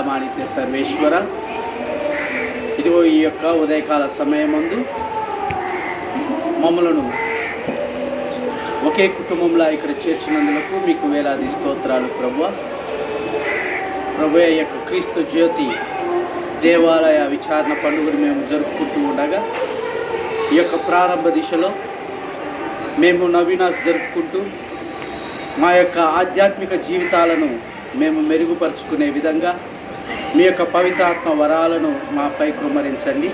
మాణిక్య సర్వేశ్వర, ఇదిగో ఈ యొక్క ఉదయకాల సమయమందు మమ్మలను ఒకే కుటుంబంలో ఇక్కడ చేర్చినందుకు మీకు వేలాది స్తోత్రాలు ప్రభువా. ప్రభువే, ఈ యొక్క క్రీస్తు జ్యోతి దేవాలయ విచారణ పండుగను మేము జరుపుకుంటూ ఉండగా ఈ యొక్క ప్రారంభ దిశలో మేము నవీనాస్ జరుపుకుంటూ మా యొక్క ఆధ్యాత్మిక జీవితాలను మేము మెరుగుపరుచుకునే విధంగా మీ యొక్క పవిత్రాత్మ వరాలను మాపై కుమ్మరించండి.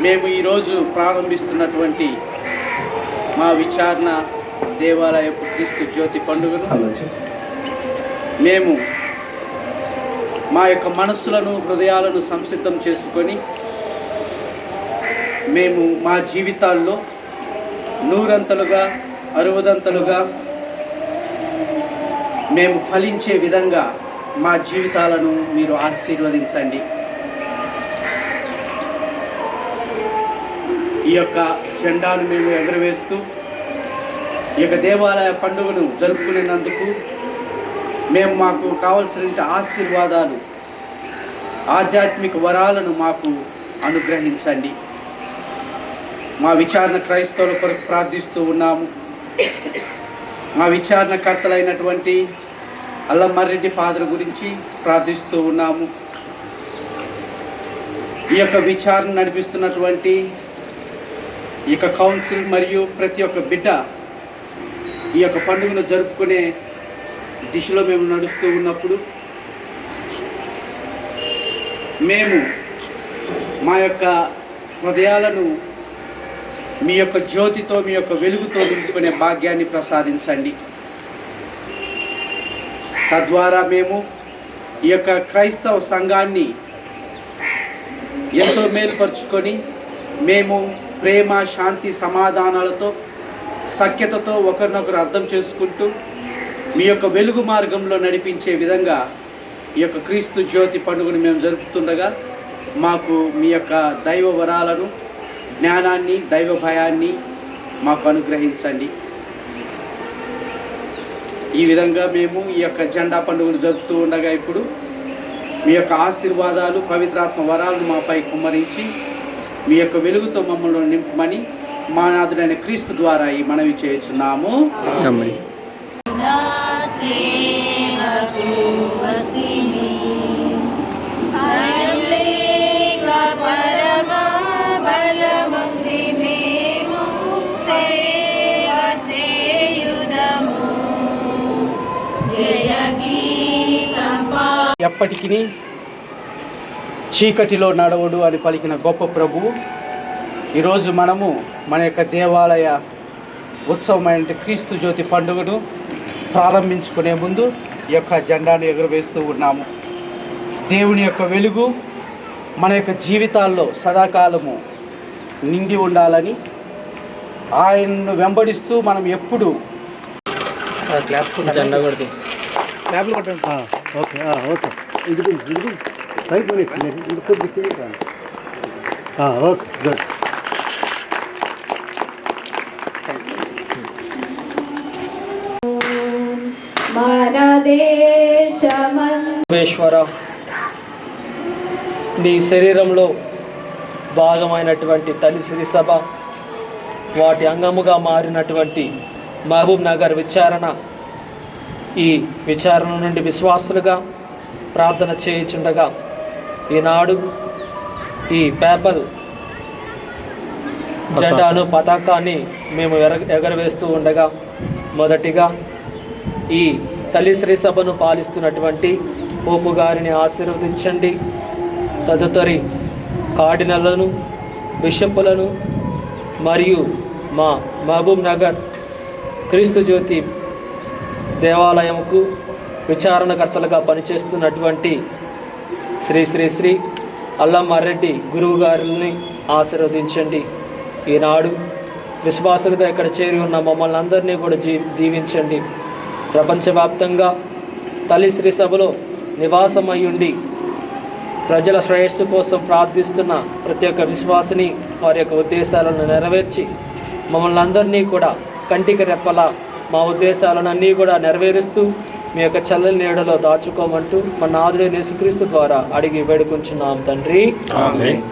మేము ఈరోజు ప్రారంభిస్తున్నటువంటి మా విచారణ దేవాలయపు క్రీస్తు జ్యోతి పండుగను మేము మా యొక్క మనస్సులను హృదయాలను సంసిద్ధం చేసుకొని మేము మా జీవితాల్లో నూరంతలుగా అరవదంతలుగా మేము ఫలించే విధంగా మా జీవితాలను మీరు ఆశీర్వదించండి. ఈ యొక్క జెండాను మేము ఎగరవేస్తూ ఈ యొక్క దేవాలయ పండుగను జరుపుకునేందుకు మేము మాకు కావలసిన ఆశీర్వాదాలు ఆధ్యాత్మిక వరాలను మాకు అనుగ్రహించండి. మా విచారణ క్రైస్తవుల కొరకు ప్రార్థిస్తూ ఉన్నాము. మా విచారణకర్తలైనటువంటి అల్లమ్మారెడ్డి ఫాదర్ గురించి ప్రార్థిస్తూ ఉన్నాము. ఈ యొక్క విచారణ నడిపిస్తున్నటువంటి ఈ యొక్క కౌన్సిల్ మరియు ప్రతి ఒక్క బిడ్డ ఈ యొక్క పండుగను జరుపుకునే దిశలో మేము నడుస్తూ ఉన్నప్పుడు మేము మా యొక్క హృదయాలను మీ యొక్క జ్యోతితో మీ యొక్క వెలుగుతో నింపుకునే భాగ్యాన్ని ప్రసాదించండి. తద్వారా మేము ఈ యొక్క క్రైస్తవ సంఘాన్ని ఎంతో మేలుపరుచుకొని మేము ప్రేమ, శాంతి, సమాధానాలతో, సఖ్యతతో ఒకరినొకరు అర్థం చేసుకుంటూ మీ యొక్క వెలుగు మార్గంలో నడిపించే విధంగా ఈ యొక్క క్రీస్తు జ్యోతి పండుగను మేము జరుపుతుండగా మాకు మీ యొక్క దైవ వరాలను, జ్ఞానాన్ని, దైవ భయాన్ని మాకు అనుగ్రహించండి. ఈ విధంగా మేము ఈ యొక్క జెండా పండుగను జరుపుతూ ఉండగా ఇప్పుడు మీ యొక్క ఆశీర్వాదాలు, పవిత్రాత్మ వరాలను మాపై కుమ్మరించి మీ యొక్క వెలుగుతో మమ్మల్ని నింపమని మా నాథుడైన క్రీస్తు ద్వారా ఈ మనవి చేయుచున్నాము. ఎప్పటికీ చీకటిలో నడవడు అని పలికిన గొప్ప ప్రభువు ఈరోజు మనము మన యొక్క దేవాలయ ఉత్సవమైన క్రీస్తు జ్యోతి పండుగను ప్రారంభించుకునే ముందు ఈ యొక్క జెండాను ఎగురవేస్తూ ఉన్నాము. దేవుని యొక్క వెలుగు మన యొక్క జీవితాల్లో సదాకాలము నిండి ఉండాలని, ఆయన్ను వెంబడిస్తూ మనం ఎప్పుడు జెండా కొడుతూ క్లాప్లు కొట్టండి. ఓకే ఓకే, ఇది అయిపోయి కొద్దిగా ఓకే, గుడ్. సర్వేశ్వర, నీ శరీరంలో భాగమైనటువంటి తల్లి శ్రీ సభ, వాటి అంగముగా మారినటువంటి మహబూబ్ నగర్ విచారణ, ఈ విచారణ నుండి విశ్వాసులుగా ప్రార్థన చేయుచుండగా ఈనాడు ఈ పేపర్ జెండాను, పతాకాన్ని మేము ఎగరవేస్తూ ఉండగా మొదటిగా ఈ తల్లి శ్రీ సభను పాలిస్తున్నటువంటి పోపు గారిని ఆశీర్వదించండి. తదుపరి కార్డినల్లను, బిషప్పులను మరియు మా మహబూబ్ నగర్ క్రీస్తు జ్యోతి దేవాలయముకు విచారణకర్తలుగా పనిచేస్తున్నటువంటి శ్రీ శ్రీ శ్రీ అల్లమ్మారెడ్డి గురువు గారిని ఆశీర్వదించండి. ఈనాడు విశ్వాసులుగా ఇక్కడ చేరి ఉన్న మమ్మల్ని అందరినీ కూడా దీవించండి. ప్రపంచవ్యాప్తంగా తల్లి శ్రీ సభలో నివాసమయ్యుండి ప్రజల శ్రేయస్సు కోసం ప్రార్థిస్తున్న ప్రతి ఒక్క విశ్వాసిని వారి యొక్క ఉద్దేశాలను నెరవేర్చి మమ్మల్ని అందరినీ కూడా కంటికి రెప్పలా మా ఉద్దేశాలను అన్నీ కూడా నెరవేరుస్తూ మీ యొక్క చల్లని నీడలో దాచుకోమంటూ మన నాథుడైన యేసుక్రీస్తు ద్వారా అడిగి వేడుకుంటున్నాం తండ్రి. ఆమేన్.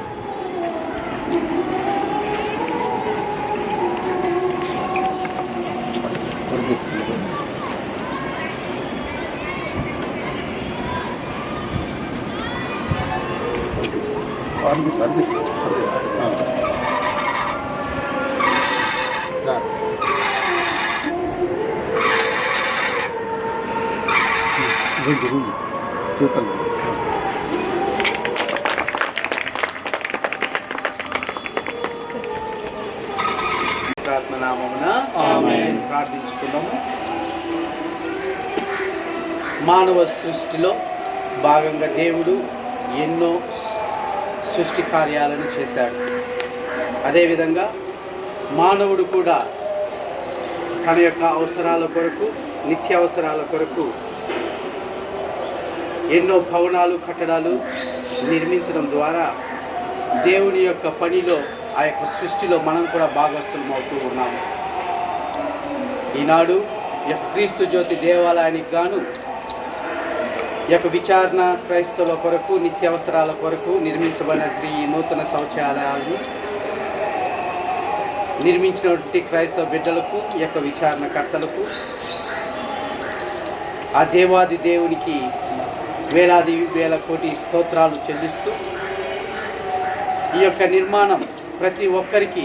ప్రార్థనామమున ఆమేన్. ప్రార్థించుకున్నాము. మానవ సృష్టిలో భాగంగా దేవుడు ఎన్నో సృష్టి కార్యాలను చేశాడు. అదేవిధంగా మానవుడు కూడా తన యొక్క అవసరాల కొరకు, నిత్యావసరాల కొరకు ఎన్నో భవనాలు, కట్టడాలు నిర్మించడం ద్వారా దేవుని యొక్క పనిలో, ఆ యొక్క సృష్టిలో మనం కూడా భాగస్థులం అవుతూ ఉన్నాము. ఈనాడు ఈ యొక్క క్రీస్తు జ్యోతి దేవాలయానికి గాను ఈ యొక్క విచారణ క్రైస్తవ కొరకు, నిత్యావసరాల కొరకు నిర్మించబడిన ఈ నూతన శౌచాలయాలను నిర్మించినటువంటి క్రైస్తవ బిడ్డలకు, ఈ యొక్క విచారణకర్తలకు, ఆ దేవాది దేవునికి వేలాది వేల కోటి స్తోత్రాలు చెల్లిస్తూ ఈ యొక్క నిర్మాణం ప్రతి ఒక్కరికి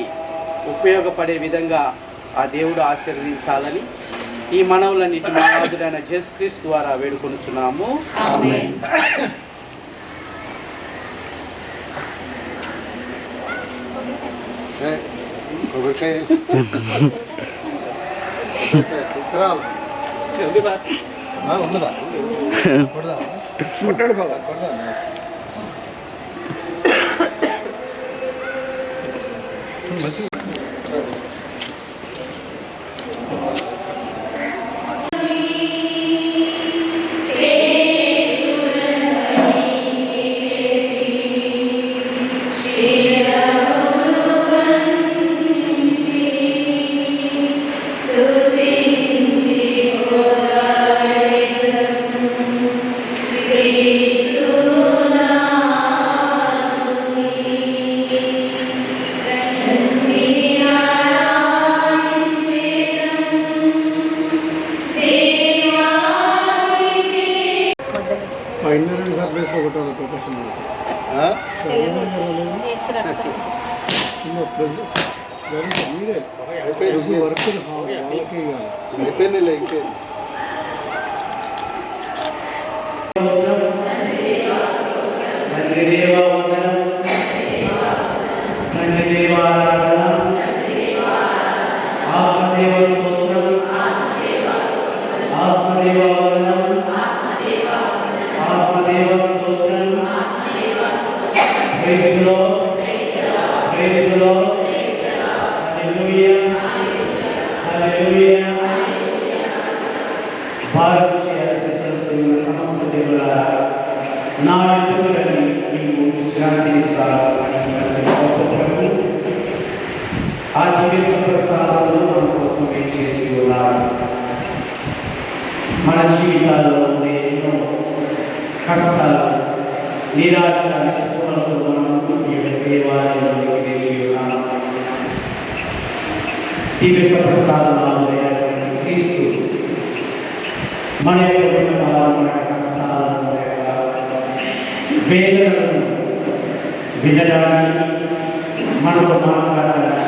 ఉపయోగపడే విధంగా ఆ దేవుడు ఆశీర్వదించాలని ఈ మనవులన్నిటి నాథుడైన యేసుక్రీస్తు ద్వారా వేడుకొనుచున్నాము. ఆమేన్. ఉన్నదా? మన జీవితాల్లో ఉండే ఎన్నో కష్టాలు, నిరాశ, నిస్పృహలతో మనం ఈ దేవాలయంలో వేచి ఉన్నాము. దివ్య ప్రసాదమైనటువంటి క్రీస్తు మన యొక్క విన్నపాలను, మన యొక్క కష్టాలను, మన యొక్క వేదనలను వినడానికి, మనతో మాట్లాడడానికి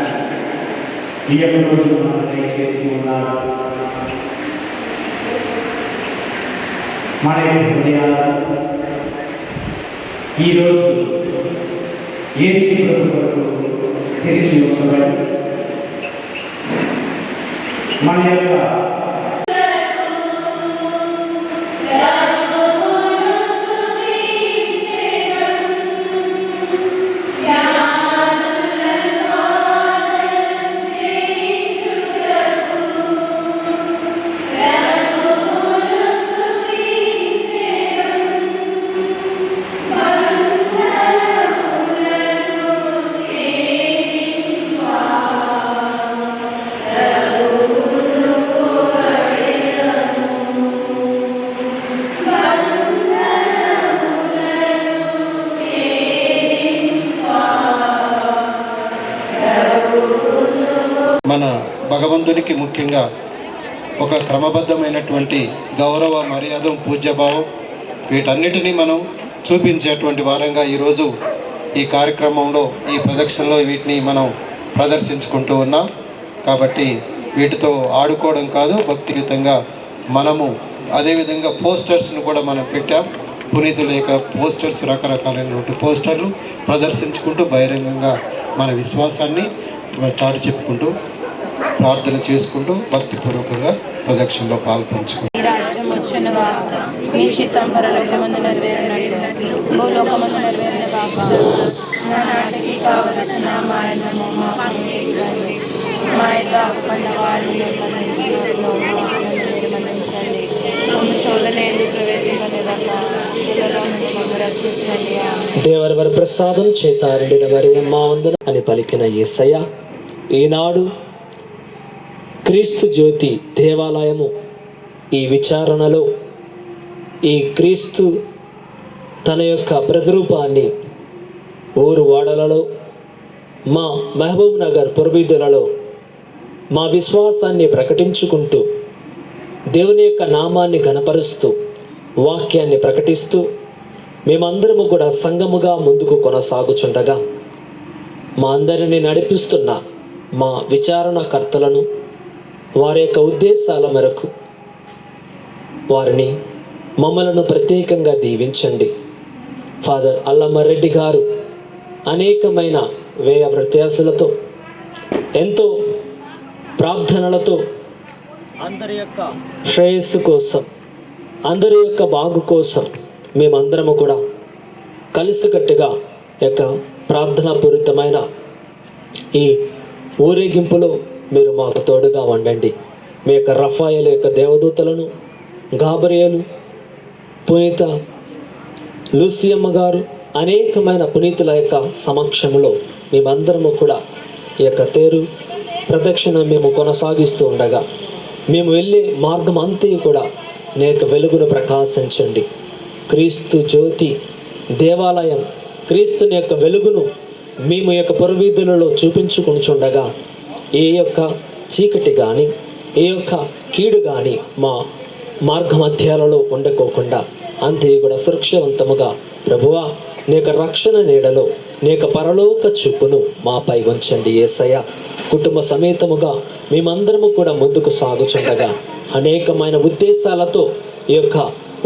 ఈ యొక్క రోజు మనం దయచేసి ఉన్నారు. మన యొక్క హృదయాలను ఈరోజు యేసు ప్రభు కొరకు తెరిచి ఉంచబడి మన యొక్క మన భగవంతునికి ముఖ్యంగా ఒక క్రమబద్ధమైనటువంటి గౌరవ మర్యాద పూజ్యభావం వీటన్నిటినీ మనం చూపించేటువంటి వారంగా ఈరోజు ఈ కార్యక్రమంలో ఈ ప్రదక్షిణలో వీటిని మనం ప్రదర్శించుకుంటూ ఉన్నాం. కాబట్టి వీటితో ఆడుకోవడం కాదు, భక్తియుతంగా మనము అదేవిధంగా పోస్టర్స్ను కూడా మనం పెట్టాం. పునీతుల యొక్క పోస్టర్స్, రకరకాలైనటువంటి పోస్టర్లు ప్రదర్శించుకుంటూ బహిరంగంగా మన విశ్వాసాన్ని చాటు చెప్పుకుంటూ ప్రార్థన చేసుకుంటూ భక్తిపూర్వకంగా ప్రదక్షిణలో పాల్పంచుకుంటాం. ఈ రాజ్యం వచ్చునుగా, మీ చిత్తం పరలోకమందు నెరవేరినట్లు భూలోకమందు నెరవేరునుగాక. నానాటికి కావలసిన మా అన్నము మాకు నేర్పండి. మా యొక్క అప్పన్న వారిని మన్నించండి. శోధనలు ప్రవేశించలేదక ఇళ్లలో నుండి మమ్మల్ని రక్షించండి. దేవర వర ప్రసాదం చేత నిండిన వారి మా వందన అని పలికిన యేసయ్య, ఈనాడు క్రీస్తు జ్యోతి దేవాలయము ఈ విచారణలో ఈ క్రీస్తు తన యొక్క ప్రతిరూపాన్ని ఊరు వాడలలో, మా మహబూబ్ నగర్ పురవీధులలో మా విశ్వాసాన్ని ప్రకటించుకుంటూ దేవుని యొక్క నామాన్ని ఘనపరుస్తూ వాక్యాన్ని ప్రకటిస్తూ మేమందరము కూడా సంఘముగా ముందుకు కొనసాగుచుండగా మా అందరినీ నడిపిస్తున్న మా విచారణకర్తలను వారి యొక్క ఉద్దేశాల మేరకు వారిని మమ్మలను ప్రత్యేకంగా దీవించండి. ఫాదర్ అల్లమ్మారెడ్డి గారు అనేకమైన వ్యయ ప్రత్యాసలతో ఎంతో ప్రార్థనలతో అందరి యొక్క శ్రేయస్సు కోసం, అందరి యొక్క బాగు కోసం మేమందరము కూడా కలిసికట్టుగా యొక్క ప్రార్థనాపూరితమైన ఈ ఊరేగింపులో మీరు మాకు తోడుగా ఉండండి. మీ యొక్క రఫాయేల్ యొక్క దేవదూతలను, గాబ్రియేలు, పునీత లూసియమ్మ గారు, అనేకమైన పునీతుల యొక్క సమక్షంలో మేమందరము కూడా ఈ యొక్క తేరు ప్రదక్షిణ మేము కొనసాగిస్తూ ఉండగా మేము వెళ్ళే మార్గం అంతా కూడా నీ యొక్క వెలుగును ప్రకాశించండి. క్రీస్తు జ్యోతి దేవాలయం క్రీస్తుని యొక్క వెలుగును మేము యొక్క పురవీధులలో చూపించుకుంటుండగా ఏ యొక్క చీకటి కానీ ఏ యొక్క కీడు కానీ మా మార్గమధ్యాలలో ఉండకోకుండా అంతే కూడా సురక్షితవంతముగా ప్రభువా నీ యొక్క రక్షణ నీడలో నీ యొక్క పరలోక చూపును మాపై ఉంచండి యేసయ్య. కుటుంబ సమేతముగా మేమందరము కూడా ముందుకు సాగుచుండగా అనేకమైన ఉద్దేశాలతో ఈ యొక్క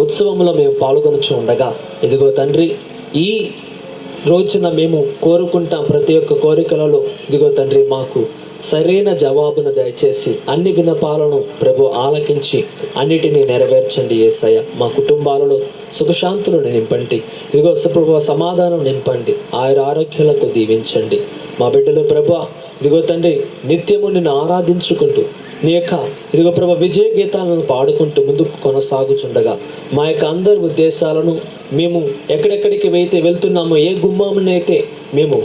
ఉత్సవంలో మేము పాల్గొనుచు ఉండగా ఇదిగో తండ్రి, ఈ రోజున మేము కోరుకుంటాం ప్రతి ఒక్క కోరికలలో ఇదిగో తండ్రి మాకు సరైన జవాబును దయచేసి అన్ని విన్నపాలను ప్రభు ఆలకించి అన్నిటినీ నెరవేర్చండి యేసయ్య. మా కుటుంబాలలో సుఖశాంతులను నింపండి. ఇదిగో ప్రభు సమాధానం నింపండి. ఆరోగ్యాలతో దీవించండి. మా బిడ్డలు ప్రభు ఇదిగో తండ్రి నిత్యము నిన్ను ఆరాధించుకుంటూ నీ యొక్క ఇదిగో ప్రభు విజయ గీతాలను పాడుకుంటూ ముందుకు కొనసాగుచుండగా మా యొక్క అందరి ఉద్దేశాలను మేము ఎక్కడెక్కడికి వెళ్తున్నామో ఏ గుమ్మామునైతే మేము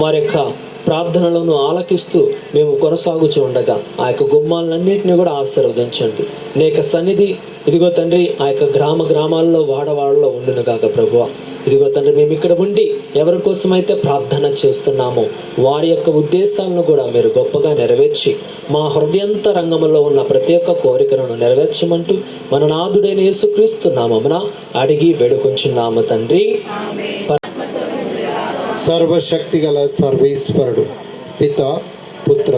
వారి యొక్క ప్రార్థనలను ఆలకిస్తూ మేము కొనసాగుచూ ఉండగా ఆ యొక్క గుమ్మాలన్నింటినీ కూడా ఆశీర్వదించండి. నీ యొక్క సన్నిధి ఇదిగో తండ్రి ఆ యొక్క గ్రామాల్లో వాడవాడలో ఉండును కాక ప్రభువా. ఇదిగో తండ్రి మేము ఇక్కడ ఉండి ఎవరి కోసమైతే ప్రార్థన చేస్తున్నామో వారి యొక్క ఉద్దేశాలను కూడా మీరు గొప్పగా నెరవేర్చి మా హృదయంతరంగంలో ఉన్న ప్రతి ఒక్క కోరికలను నెరవేర్చమంటూ మన నాథుడైన యేసుక్రీస్తు నామమున అడిగి వేడుకొంచున్నాము తండ్రి. సర్వశక్తి గల సర్వేశ్వరుడు పిత, పుత్ర,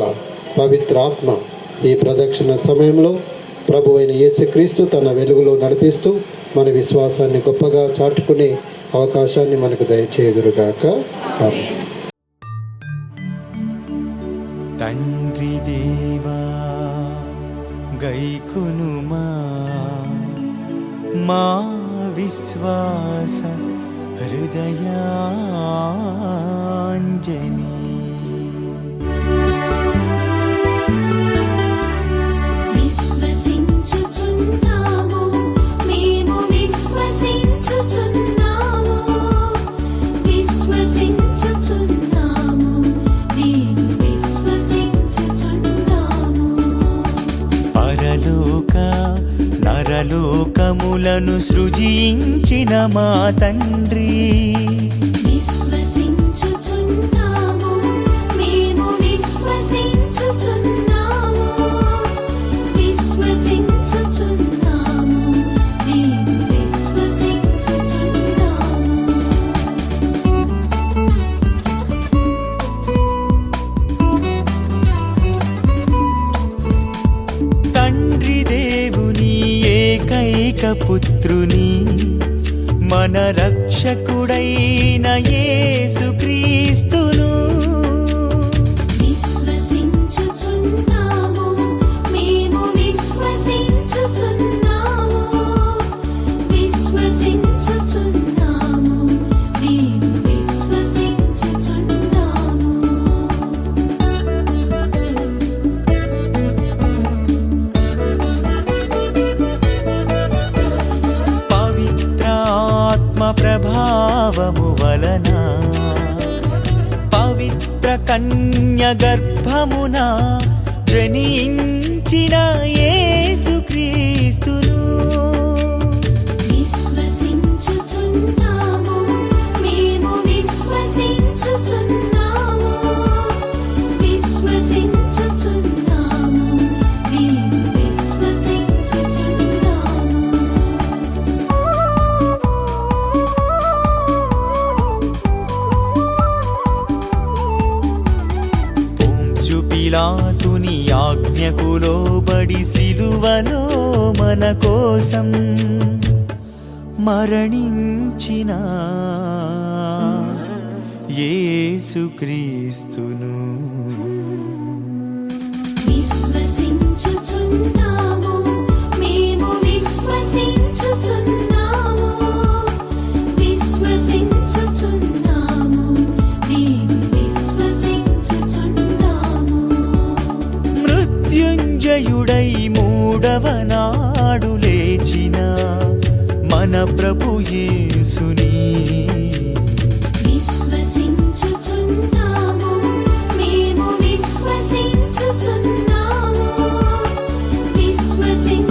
పవిత్రాత్మ ఈ ప్రదక్షిణ సమయంలో ప్రభు అయిన యేసుక్రీస్తు తన వెలుగులో నడిపిస్తూ మన విశ్వాసాన్ని గొప్పగా చాటుకునే అవకాశాన్ని మనకు దయచేయుదురుగాక. తండ్రి దేవా గైకొనుమా మా విశ్వాస హృదయాంజని. విశ్వసించుచున్నాము, మేము విశ్వసించుచున్నాము, విశ్వసించుచున్నాము, మేము విశ్వసించుచున్నాము. పరలోక నరలోకములను సృజించిన మా తండ్రి, విశ్వసించుచున్నాము, మేము విశ్వసించుచున్నాము, మన రక్షకుడైన యేసుక్రీస్తును విశ్వసించుచున్నాము మేము విశ్వసించుచున్నాము విశ్వసించుచున్నాము మేము విశ్వసించుచున్నాము పవిత్రాత్మ ప్రభావము వలన పవిత్ర కన్య గర్భమున జనించిన యేసుక్రీస్తును విశ్వసించుచున్నాము మేము విశ్వసించుచున్నాము విశ్వసించుచున్నాము మేము విశ్వసించుచున్నాము పొంచు పిలాతుని ఆజ్ఞకు లోబడి సిలువలో మన కోసం మరణించిన యేసుక్రీస్తును విశ్వసించుచున్నాము మేము విశ్వసించుచున్నాము విశ్వసించుచున్నాము మేము విశ్వసించుచున్నాము మృత్యుంజయుడై మూడవ నాడు లేచిన మన ప్రభు యేసుని విశ్వసించుచున్నాము మేము విశ్వసించుచున్నాము విశ్వసించుచున్నాము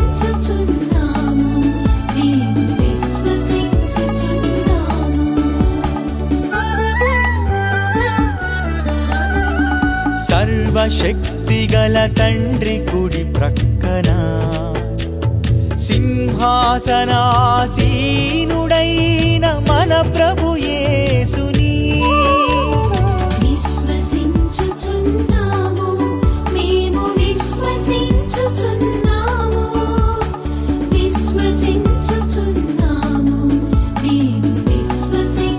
మేము విశ్వసించుచున్నాము సర్వశక్తిగల తండ్రి కుడి ప్రక్కన సింహాసనాసీనుడైన మన ప్రభు యేసుని విశ్వసించుచున్నాము మేము విశ్వసించుచున్నాము విశ్వసించుచున్నాము మేము విశ్వసించుచున్నాము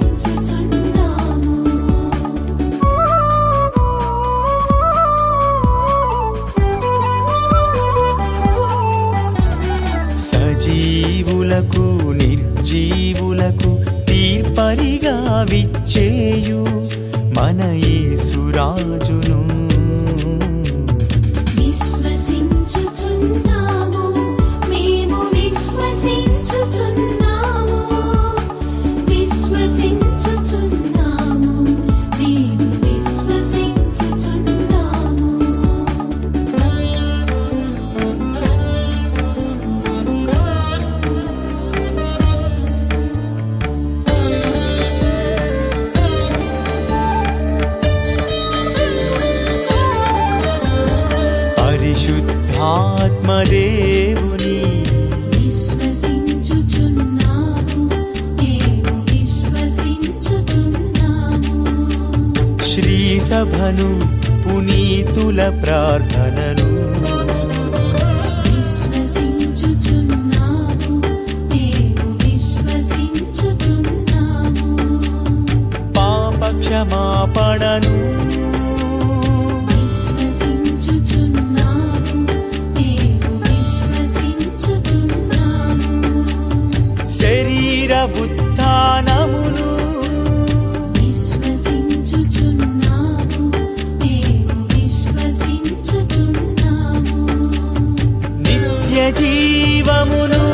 సజీవులకు నిర్జీవులకు తీర్పరిగా విచ్చేయు మన యేసురాజును విశ్వసించుచున్నాము మేము విశ్వసించుచున్నాము విశ్వసించుచున్నాము మేము విశ్వసించుచున్నాము పరిశుద్ధాత్మదేవుని విశ్వసించుచున్నాము మేము విశ్వసించుచున్నాము శ్రీ సభను పునీతుల ప్రార్థనను విశ్వసించుచున్నాము మేము విశ్వసించుచున్నాము పాప క్షమాపణను విశ్వసించుచున్నాము మేము విశ్వసించుచున్నాము శరీర ఉత్థానమును విశ్వసించుచున్నాము మేము విశ్వసించుచున్నాము నిత్య జీవమును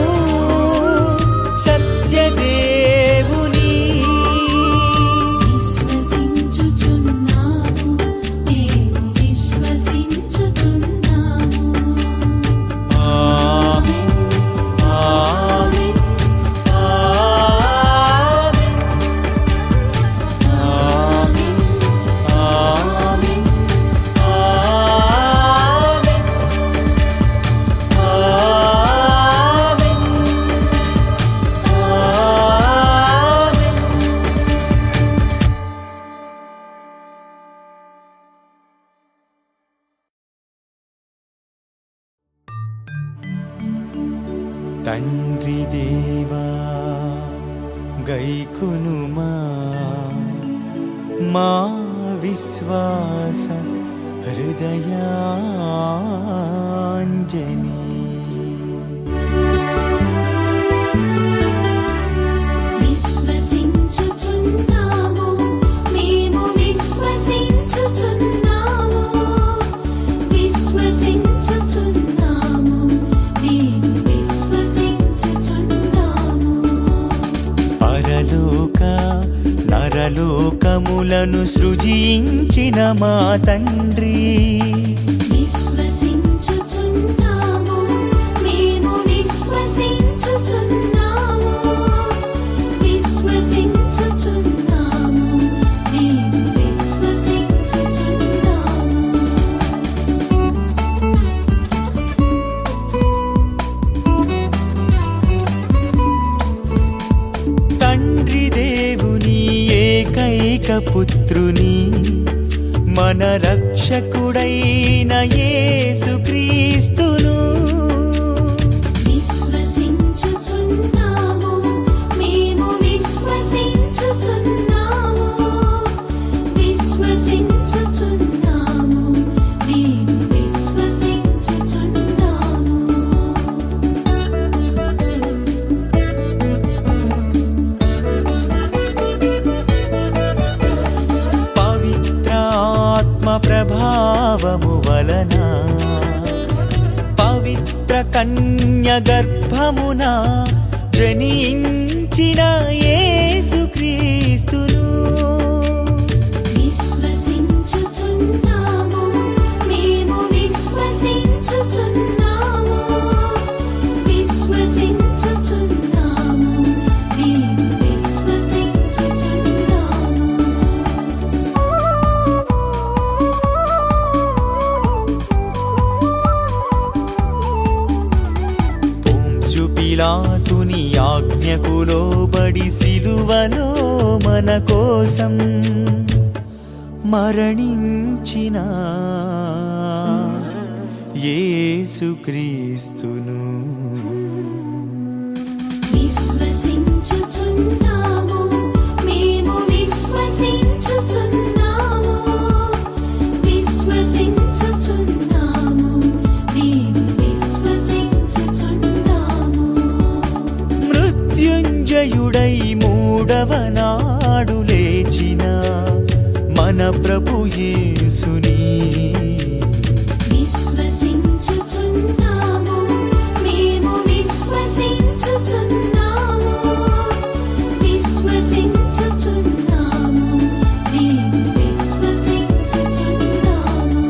సత్యదేవుని విశ్వసించుచున్నాము మేము విశ్వసించుచున్నాము ఆమేన్ ఆమేన్ ఆమేన్ ఆమేన్ ఆమేన్ ఆమేన్ గైకొనుమా మా విశ్వాస హృదయాంజని. విశ్వసించుచున్నాము మేము విశ్వసించుచున్నాము విశ్వసించుచున్నాము మేము విశ్వసించుచున్నాము. పరలోక నరలోకములను సృజించిన మా తండ్రి, విశ్వసించుచున్నాము మేము విశ్వసించుచున్నాము విశ్వసించుచున్నాము మేము విశ్వసించుచున్నాము. తండ్రి దేవుని ఏకైక పుత్రుని మన రక్షకుడైన యేసుక్రీస్తును విశ్వసించుచున్నాము మేము విశ్వసించుచున్నాము విశ్వసించుచున్నాము మేము విశ్వసించుచున్నాము. పవిత్రాత్మ ప్రభావము వలన పవిత్ర కన్య గర్భమున జనించిన యేసుక్రీస్తును విశ్వసించుచున్నాము మేము విశ్వసించుచున్నాము విశ్వసించుచున్నాము మేము విశ్వసించుచున్నాము. పొంచు పిలాతుని ఆజ్ఞకు లోబడి సిలువలో మన కోసం మరణించిన యేసుక్రీస్తును విశ్వసించుచున్నాము మేము విశ్వసించుచున్నాము విశ్వసించుచున్నాము మేము విశ్వసించుచున్నాము. మృత్యుంజయుడై మూడవ నాడు లేచిన మన ప్రభు యేసుని విశ్వసించుచున్నాము మేము విశ్వసించుచున్నాము విశ్వసించుచున్నాము మేము విశ్వసించుచున్నాము.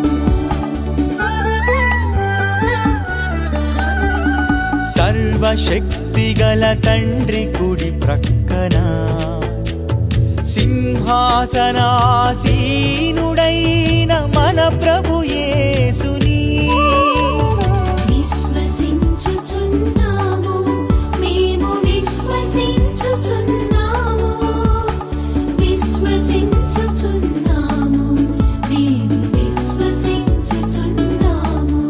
సర్వశక్తిగల తండ్రి కుడి ప్రక్కన సింహాసనాసీనుడైన మన ప్రభు యేసుని విశ్వసించుచున్నాము మేము విశ్వసించుచున్నాము విశ్వసించుచున్నాము మేము విశ్వసించుచున్నాము.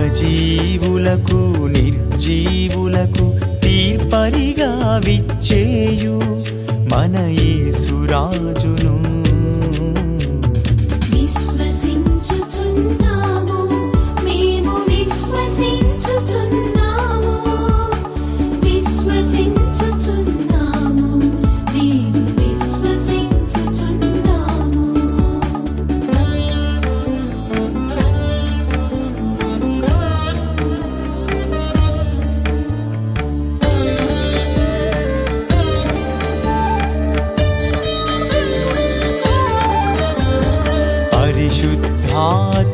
సజీవులకు నిర్జీవులకు తీర్పరిగా విచ్చేయు మన యేసురాజును విశ్వసించుచున్నాము మేము విశ్వసించుచున్నాము విశ్వసించుచున్నాము మేము విశ్వసించుచున్నాము.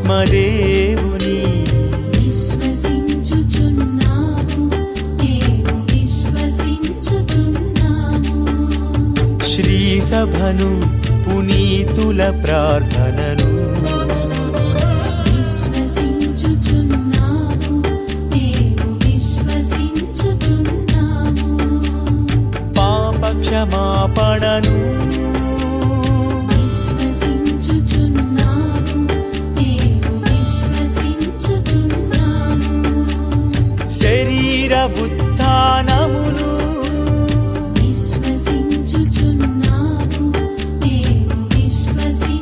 పరిశుద్ధాత్మదేవుని విశ్వసించుచున్నాము మేము విశ్వసించుచున్నాము. శ్రీ సభను పునీతుల ప్రార్థనను విశ్వసించుచున్నాము మేము విశ్వసించుచున్నాము. పాప క్షమాపణను విశ్వసించుచున్నాము మేము ఉత్థానమును విశ్వసించుచున్నాము మేము విశ్వసించుచున్నాము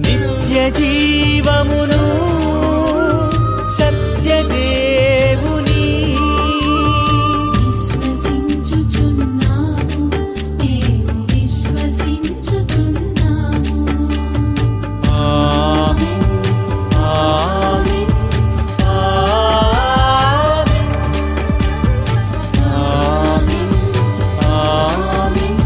నిత్య జీవమును సత్యదేవుని విశ్వసించుచున్నాము మేము విశ్వసించుచున్నాము ఆమేన్ ఆమేన్ ఆమేన్ ఆమేన్ ఆమేన్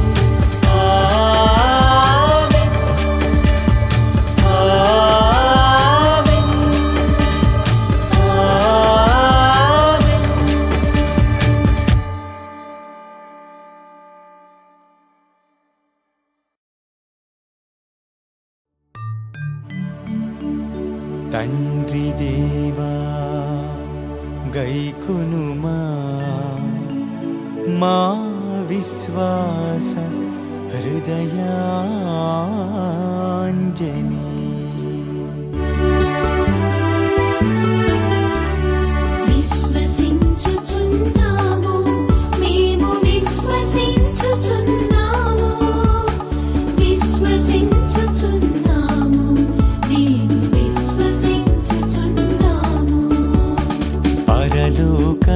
ఆమేన్ తండ్రి దేవా గైకొనుమా మా విశ్వాస హృదయాంజని విశ్వసించుచున్నాము మేము విశ్వసించుచున్నాము విశ్వసించుచున్నాము మేము విశ్వసించుచున్నాము పరలోక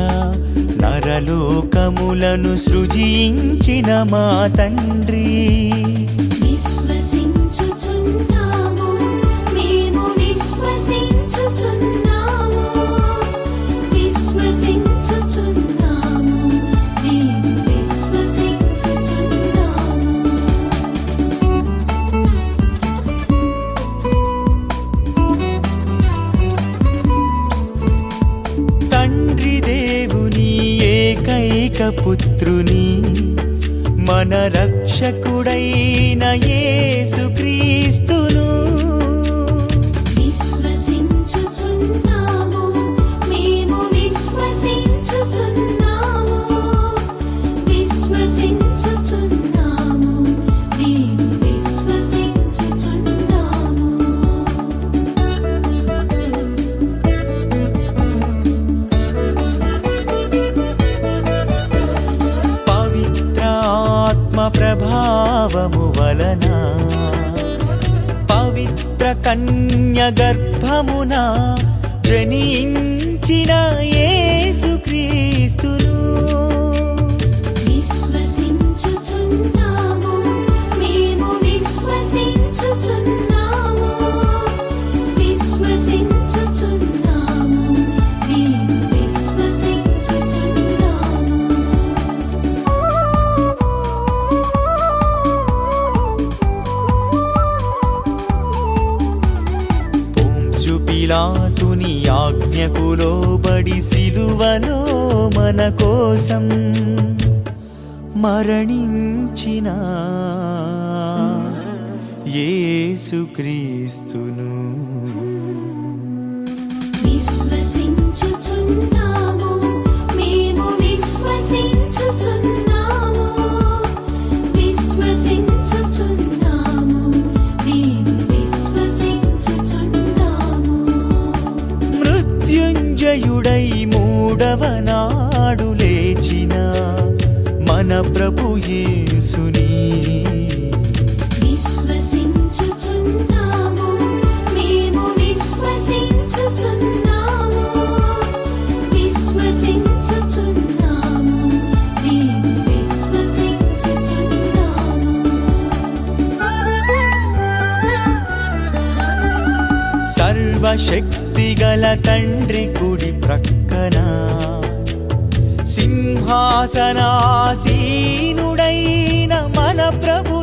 నరలోకములను సృజించిన మా తండ్రి విశ్వసించుచున్నాము మేము విశ్వసించుచున్నాము విశ్వసించుచున్నాము మేము విశ్వసించుచున్నాము తండ్రి దేవుని ఏకైక పుత్రుని మన రక్షకుడైన యేసుక్రీస్తును విశ్వసించుచున్నాము మేము విశ్వసించుచున్నాము విశ్వసించుచున్నాము మేము విశ్వసించుచున్నాము పవిత్రాత్మ ప్రభావము వలన పవిత్ర కన్య గర్భమున జనించిన యేసుక్రీస్తును విశ్వసించుచున్నాము మేము విశ్వసించుచున్నాము విశ్వసించుచున్నాము మేము విశ్వసించుచున్నాము పొంచు పిలాతుని ఆజ్ఞకు లోబడి సిలువలో మన కోసం మరణించిన యేసుక్రీస్తును విశ్వసించుచున్నాము మేము విశ్వసించుచున్నాము విశ్వసించుచున్నాము మేము విశ్వసించుచున్నాము మృత్యుంజయుడై మూడవ నాడు లేచిన మన ప్రభు యేసుని విశ్వసించుచున్నాము మేము విశ్వసించుచున్నాము విశ్వసించుచున్నాము మేము విశ్వసించుచున్నాము సర్వశక్తిగల తండ్రి కుడి ప్రక్కన సింహాసనాసీనుడైన మన ప్రభు